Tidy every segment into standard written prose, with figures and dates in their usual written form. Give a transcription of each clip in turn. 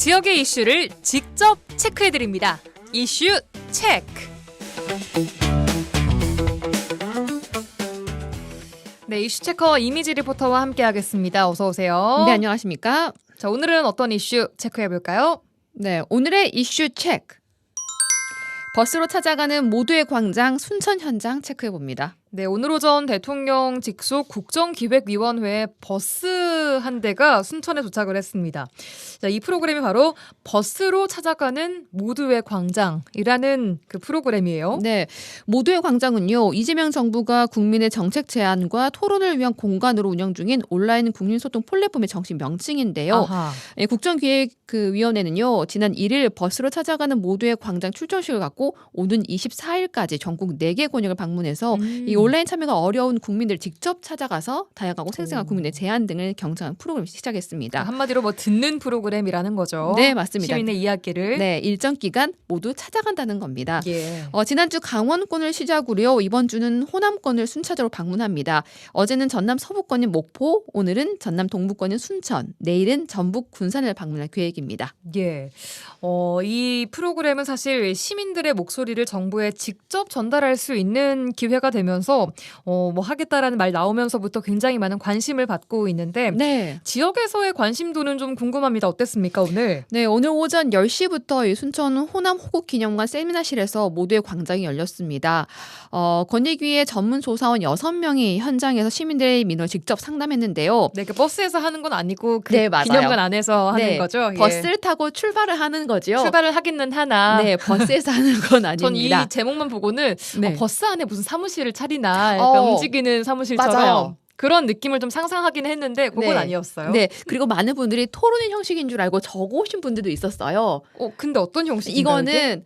지역의 이슈를 직접 체크해드립니다. 이슈 체크. 네, 이슈 체커 이미지 리포터와 함께하겠습니다. 어서 오세요. 네, 안녕하십니까? 자, 오늘은 어떤 이슈 체크해볼까요? 네, 오늘의 이슈 체크. 버스로 찾아가는 모두의 광장 순천 현장 체크해봅니다. 네, 오늘 오전 대통령 직속 국정기획위원회 버스 한 대가 순천에 도착을 했습니다. 자, 이 프로그램이 바로 버스로 찾아가는 모두의 광장이라는 그 프로그램이에요. 네, 모두의 광장은요, 이재명 정부가 국민의 정책 제안과 토론을 위한 공간으로 운영 중인 온라인 국민소통 플랫폼의 정식 명칭인데요. 아하. 예, 국정기획위원회는요, 지난 1일 버스로 찾아가는 모두의 광장 출전식을 갖고 오는 24일까지 전국 4개 권역을 방문해서 이 온라인 참여가 어려운 국민들 직접 찾아가서 다양하고 생생한 국민의 제안 등을 경청한 프로그램을 시작했습니다. 한마디로 뭐 듣는 프로그램이라는 거죠. 네, 맞습니다. 시민의 이야기를. 네, 일정 기간 모두 찾아간다는 겁니다. 예. 지난주 강원권을 시작으로요. 이번 주는 호남권을 순차적으로 방문합니다. 어제는 전남 서부권인 목포, 오늘은 전남 동부권인 순천, 내일은 전북 군산을 방문할 계획입니다. 예. 이 프로그램은 사실 시민들의 목소리를 정부에 직접 전달할 수 있는 기회가 되면서 뭐 하겠다라는 말 나오면서부터 굉장히 많은 관심을 받고 있는데 네. 지역에서의 관심도는 좀 궁금합니다. 어땠습니까, 오늘? 네, 오늘 오전 10시부터 이 순천 호남 호국기념관 세미나실에서 모두의 광장이 열렸습니다. 권익위의 전문 조사원 6명이 현장에서 시민들의 민원을 직접 상담했는데요. 네, 그 버스에서 하는 건 아니고 그 네, 맞아요. 기념관 안에서 하는 네, 거죠. 예. 버스를 타고 출발을 하는 거죠. 출발을 하기는 하나. 네, 버스에서 하는 건 전 이 아닙니다. 제목만 보고는 네. 버스 안에 무슨 사무실을 차리나 약간 움직이는 사무실처럼 맞아요. 그런 느낌을 좀 상상하긴 했는데 그건 네. 아니었어요. 네, 그리고 많은 분들이 토론의 형식인 줄 알고 적어오신 분들도 있었어요. 근데 어떤 형식인가요? 이게? 이거는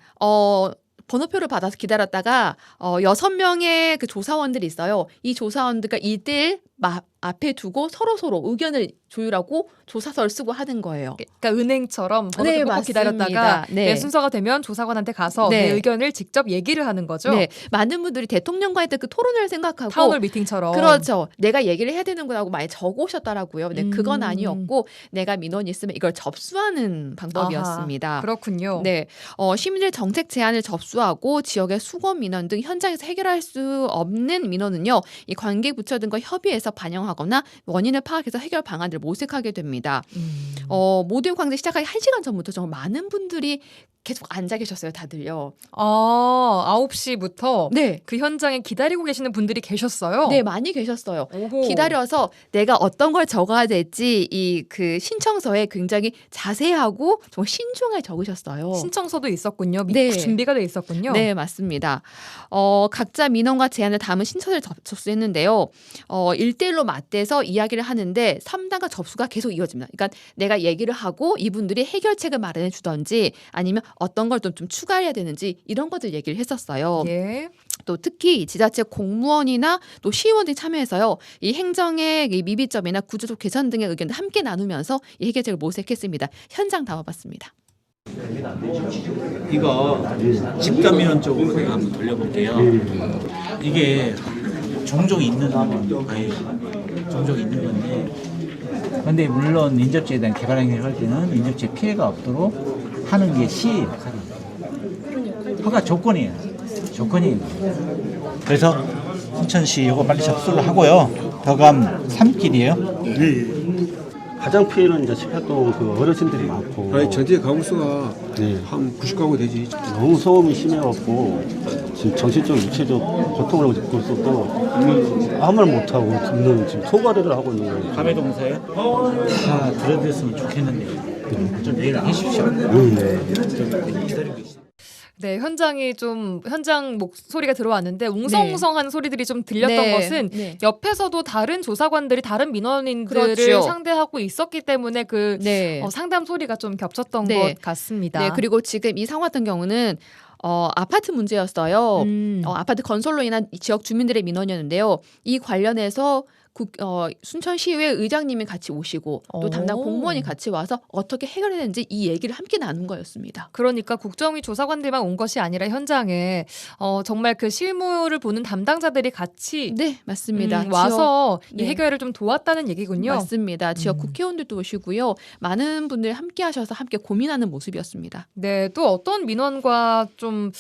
번호표를 받아서 기다렸다가 6명의 그 조사원들이 있어요. 이 조사원들과 1대1 앞에 두고 서로 의견을 조율하고 조사서를 쓰고 하는 거예요. 그러니까 은행처럼 번호표 네, 뽑고 맞습니다. 기다렸다가 네. 내 순서가 되면 조사관한테 가서 네. 내 의견을 직접 얘기를 하는 거죠. 네, 많은 분들이 대통령과 했던 그 토론을 생각하고 타운홀 미팅처럼. 그렇죠. 내가 얘기를 해야 되는구나 하고 많이 적어오셨더라고요. 근데 그건 아니었고 내가 민원이 있으면 이걸 접수하는 방법이었습니다. 아하, 그렇군요. 네, 시민들 정책 제안을 접수하고 지역의 수거 민원 등 현장에서 해결할 수 없는 민원은요, 이 관계 부처 등과 협의해서 반영하거나 원인을 파악해서 해결 방안을 모색하게 됩니다. 모두의 광장 시작하기 1시간 전부터 정말 많은 분들이 계속 앉아 계셨어요, 다들요. 9시부터 네. 그 현장에 기다리고 계시는 분들이 계셨어요. 네, 많이 계셨어요. 오호. 기다려서 내가 어떤 걸 적어야 될지 이 그 신청서에 굉장히 자세하고 정말 신중하게 적으셨어요. 신청서도 있었군요. 네. 준비가 돼 있었군요. 네, 맞습니다. 각자 민원과 제안을 담은 신청서를 접수했는데요. 1대1로 맞대서 이야기를 하는데 3단과 접수가 계속 이어집니다. 그러니까 내가 얘기를 하고 이분들이 해결책을 마련해 주던지 아니면 어떤 걸 좀 추가해야 되는지 이런 것들 얘기를 했었어요. 예. 또 특히 지자체 공무원이나 또 시의원들이 참여해서요. 이 행정의 이 미비점이나 구조적 개선 등의 의견을 함께 나누면서 이 해결책을 모색했습니다. 현장 담아봤습니다. 이거 집값민원 쪽으로 제가 한번 돌려볼게요. 이게 종종 있는 거예요. 종종 있는 건데, 근데 물론 인접지에 대한 개발 행위를 할 때는 인접지에 피해가 없도록 하는 게 시의 역할이에요. 허가 조건이에요. 그래서 순천시 이거 빨리 접수를 하고요. 더감 3길이에요. 네. 가장 피해는 이제 18동 그 어르신들이 많고. 아니 전체 가구 수가 네. 한 90가구 되지. 너무 소음이 심해갖고 지금 정신적, 육체적 고통을 하고 있고 있어도 아무 말 못하고 듣는 지금 소가리를 하고 있는 거예요. 감해 동사에 다 들어드렸으면 좋겠는데 좀 얘기해 주십시오. 좀 기다리고 있어요. 네, 현장 목소리가 들어왔는데 웅성웅성한 소리들이 좀 들렸던 것은 옆에서도 다른 조사관들이 다른 민원인들을 그렇죠. 상대하고 있었기 때문에 그 네. 상담 소리가 좀 겹쳤던 네. 것 같습니다. 네, 그리고 지금 이 상황 같은 경우는 아파트 문제였어요. 아파트 건설로 인한 지역 주민들의 민원이었는데요. 이 관련해서 순천시의회 의장님이 같이 오시고 또 담당 오. 공무원이 같이 와서 어떻게 해결해야 되는지 이 얘기를 함께 나눈 거였습니다. 그러니까 국정위 조사관들만 온 것이 아니라 현장에 정말 그 실무를 보는 담당자들이 같이 네, 맞습니다. 와서 이 네. 해결을 좀 도왔다는 얘기군요. 맞습니다. 지역 음. 국회의원들도 오시고요. 많은 분들 함께 하셔서 함께 고민하는 모습이었습니다. 네, 또 어떤 민원과 좀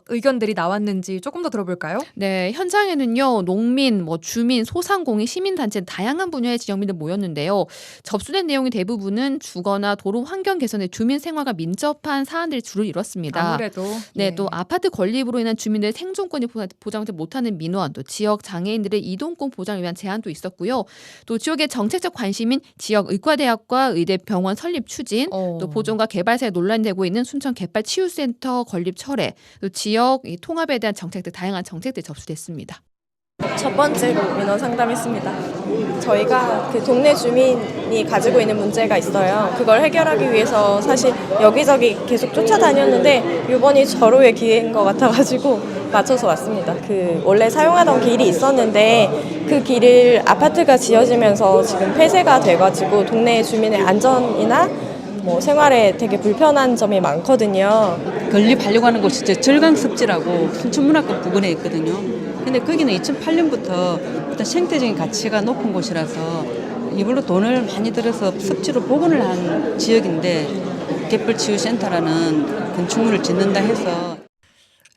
의견들이 나왔는지 조금 더 들어볼까요? 네, 현장에는요, 농민, 주민, 소상공인, 시민단체 다양한 분야의 지역민들 모였는데요. 접수된 내용이 대부분은 주거나 도로 환경 개선에 주민 생활과 민첩한 사안들이 주를 이뤘습니다. 아무래도 네, 예. 또 아파트 건립으로 인한 주민들의 생존권이 보장되지 못하는 민원, 또 지역 장애인들의 이동권 보장을 위한 제안도 있었고요. 또 지역의 정책적 관심인 지역 의과대학과 의대 병원 설립 추진, 또 보존과 개발사에 논란되고 있는 순천 개발치유센터 건립 철회, 또 지역 이 통합에 대한 정책들 다양한 정책들이 접수됐습니다. 첫 번째로 민원 상담했습니다. 저희가 그 동네 주민이 가지고 있는 문제가 있어요. 그걸 해결하기 위해서 사실 여기저기 계속 쫓아다녔는데 이번이 절호의 기회인 것 같아가지고 맞춰서 왔습니다. 그 원래 사용하던 길이 있었는데 그 길을 아파트가 지어지면서 지금 폐쇄가 돼가지고 동네 주민의 안전이나 생활에 되게 불편한 점이 많거든요. 건립하려고 하는 곳이 절강습지라고 순천문학관 부근에 있거든요. 근데 거기는 2008년부터 어떤 생태적인 가치가 높은 곳이라서 이걸로 돈을 많이 들여서 습지로 복원을 한 지역인데 개발치유센터라는 건축물을 짓는다 해서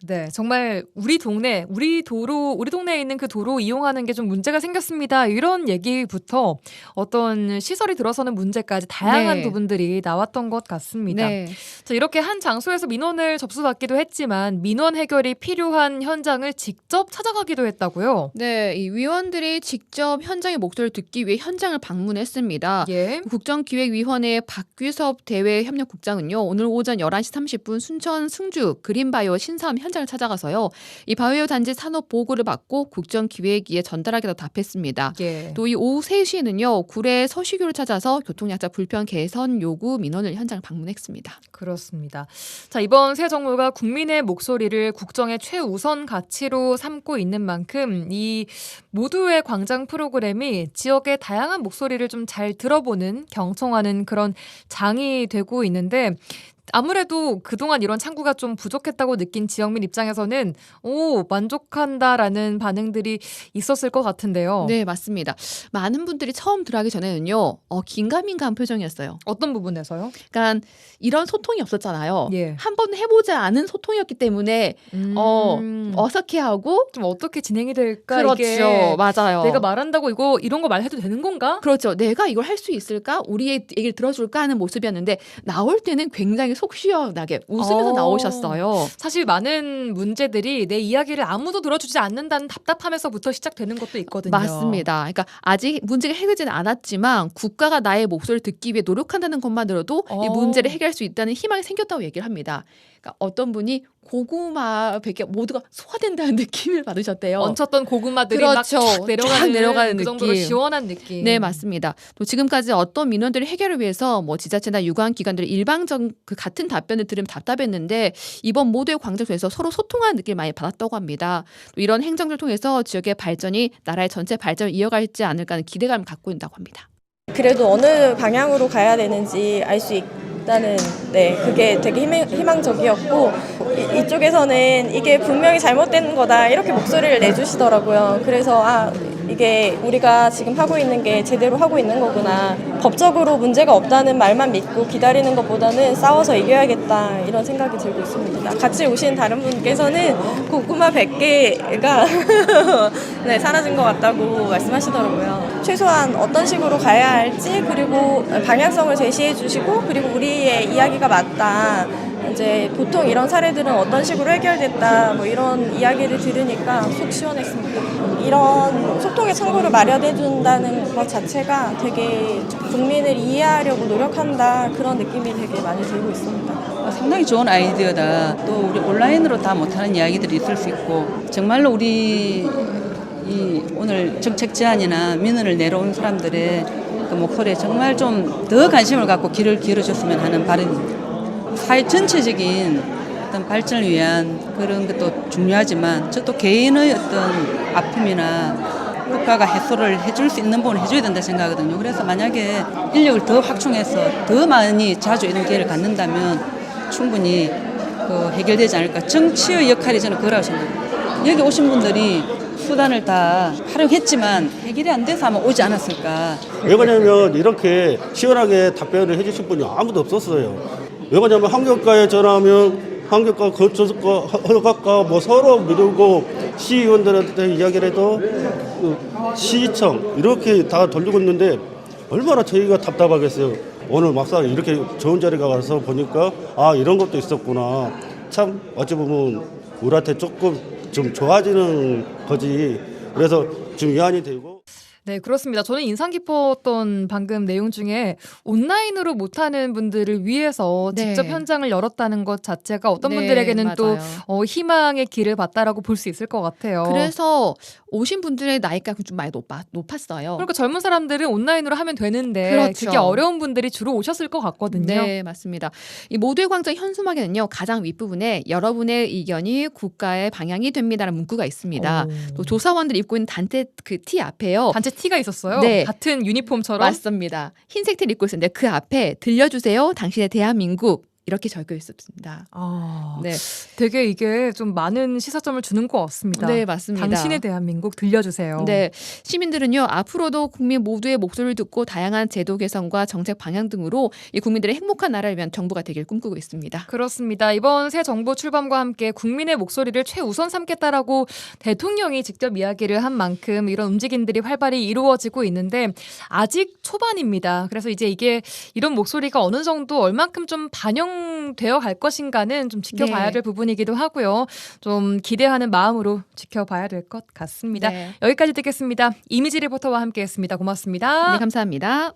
네, 정말 우리 동네에 있는 그 도로 이용하는 게 좀 문제가 생겼습니다. 이런 얘기부터 어떤 시설이 들어서는 문제까지 다양한 네. 부분들이 나왔던 것 같습니다. 네. 자, 이렇게 한 장소에서 민원을 접수받기도 했지만 민원 해결이 필요한 현장을 직접 찾아가기도 했다고요? 네, 이 위원들이 직접 현장의 목소리를 듣기 위해 현장을 방문했습니다. 예. 국정기획위원회 박규섭 대외협력국장은요, 오늘 오전 11시 30분 순천 승주 그린바이오 신사암 현장을 찾아가서요, 이 바이오 단지 산업 보고를 받고 국정기획위에 전달하겠다고 답했습니다. 예. 또 이 오후 3시에는요, 구례 서시교를 찾아서 교통약자 불편 개선 요구 민원을 현장을 방문했습니다. 그렇습니다. 자, 이번 새 정부가 국민의 목소리를 국정의 최우선 가치로 삼고 있는 만큼 이 모두의 광장 프로그램이 지역의 다양한 목소리를 좀 잘 들어보는 경청하는 그런 장이 되고 있는데 아무래도 그동안 이런 창구가 좀 부족했다고 느낀 지역민 입장에서는 만족한다라는 반응들이 있었을 것 같은데요. 네, 맞습니다. 많은 분들이 처음 들어가기 전에는요, 긴가민가한 표정이었어요. 어떤 부분에서요? 그러니까 이런 소통이 없었잖아요. 예. 한번 해보지 않은 소통이었기 때문에 어색해하고 좀 어떻게 진행이 될까? 그렇죠, 이게 맞아요. 내가 말한다고 이런 거 말해도 되는 건가? 그렇죠. 내가 이걸 할 수 있을까? 우리의 얘기를 들어줄까 하는 모습이었는데 나올 때는 굉장히 속 시원하게 웃으면서 나오셨어요. 사실 많은 문제들이 내 이야기를 아무도 들어주지 않는다는 답답함에서부터 시작되는 것도 있거든요. 맞습니다. 그러니까 아직 문제가 해결되지는 않았지만 국가가 나의 목소리를 듣기 위해 노력한다는 것만으로도 이 문제를 해결할 수 있다는 희망이 생겼다고 얘기를 합니다. 그러니까 어떤 분이 고구마 100개 모두가 소화된다는 느낌을 받으셨대요. 얹혔던 고구마들이 그렇죠. 막 내려가는 그 정도로 느낌. 시원한 느낌. 네, 맞습니다. 또 지금까지 어떤 민원들을 해결을 위해서 지자체나 유관 기관들의 일방적 그 같은 답변을 들으면 답답했는데 이번 모두의 광장에서 서로 소통하는 느낌을 많이 받았다고 합니다. 또 이런 행정을 통해서 지역의 발전이 나라의 전체 발전을 이어갈지 않을까 하는 기대감을 갖고 있다고 합니다. 그래도 어느 방향으로 가야 되는지 알 수 있다는 그게 되게 희망적이었고 이쪽에서는 이게 분명히 잘못된 거다 이렇게 목소리를 내주시더라고요. 그래서 이게 우리가 지금 하고 있는 게 제대로 하고 있는 거구나. 법적으로 문제가 없다는 말만 믿고 기다리는 것보다는 싸워서 이겨야겠다 이런 생각이 들고 있습니다. 같이 오신 다른 분께서는 고구마 100개가 사라진 것 같다고 말씀하시더라고요. 최소한 어떤 식으로 가야 할지 그리고 방향성을 제시해 주시고 그리고 우리의 이야기가 맞다. 이제 보통 이런 사례들은 어떤 식으로 해결됐다 이런 이야기를 들으니까 속 시원했습니다. 이런 소통의 창구를 마련해 준다는 것 자체가 되게 국민을 이해하려고 노력한다 그런 느낌이 되게 많이 들고 있습니다. 상당히 좋은 아이디어다. 또 우리 온라인으로 다 못하는 이야기들이 있을 수 있고 정말로 우리 오늘 정책 제안이나 민원을 내려온 사람들의 그 목소리에 정말 좀 더 관심을 갖고 귀를 기울여줬으면 하는 바람입니다. 사회 전체적인 어떤 발전을 위한 그런 것도 중요하지만 저 또 개인의 어떤 아픔이나 국가가 해소를 해줄 수 있는 부분을 해줘야 된다 생각하거든요. 그래서 만약에 인력을 더 확충해서 더 많이 자주 이런 기회를 갖는다면 충분히 해결되지 않을까. 정치의 역할이 저는 그거라고 생각합니다. 여기 오신 분들이 수단을 다 활용했지만 해결이 안 돼서 아마 오지 않았을까. 왜 그러냐면 이렇게 시원하게 답변을 해주실 분이 아무도 없었어요. 왜 그러냐면 환경과에 전화하면 환경과, 건축과, 허가과 뭐 서로 미루고 시의원들한테 이야기를 해도 시청 이렇게 다 돌리고 있는데 얼마나 저희가 답답하겠어요. 오늘 막상 이렇게 좋은 자리가 가서 보니까 아 이런 것도 있었구나. 참 어찌 보면 우리한테 조금 좀 좋아지는 거지. 그래서 좀 위안이 되고. 네, 그렇습니다. 저는 인상 깊었던 방금 내용 중에 온라인으로 못하는 분들을 위해서 네. 직접 현장을 열었다는 것 자체가 어떤 네, 분들에게는 또 맞아요. 희망의 길을 봤다라고 볼 수 있을 것 같아요. 그래서 오신 분들의 나이가 좀 많이 높았어요. 그러니까 젊은 사람들은 온라인으로 하면 되는데 그렇죠. 그게 어려운 분들이 주로 오셨을 것 같거든요. 네, 맞습니다. 이 모두의 광장 현수막에는요, 가장 윗부분에 여러분의 의견이 국가의 방향이 됩니다라는 문구가 있습니다. 오. 또 조사원들이 입고 있는 단체 그 티 앞에요. 단체 티가 있었어요. 네. 같은 유니폼처럼. 맞습니다. 흰색 티를 입고 있었는데 그 앞에 들려주세요, 당신의 대한민국 이렇게 적혀 있었습니다. 아, 네, 되게 이게 좀 많은 시사점을 주는 것 같습니다. 네, 맞습니다. 당신의 대한민국 들려주세요. 네, 시민들은요 앞으로도 국민 모두의 목소리를 듣고 다양한 제도 개선과 정책 방향 등으로 이 국민들의 행복한 나라를 위한 정부가 되길 꿈꾸고 있습니다. 그렇습니다. 이번 새 정부 출범과 함께 국민의 목소리를 최우선 삼겠다라고 대통령이 직접 이야기를 한 만큼 이런 움직임들이 활발히 이루어지고 있는데 아직 초반입니다. 그래서 이제 이게 이런 목소리가 어느 정도 얼만큼 좀 반영되어 갈 것인가는 좀 지켜봐야 네. 될 부분이기도 하고요. 좀 기대하는 마음으로 지켜봐야 될 것 같습니다. 네. 여기까지 듣겠습니다. 이미지 리포터와 함께했습니다. 고맙습니다. 네, 감사합니다.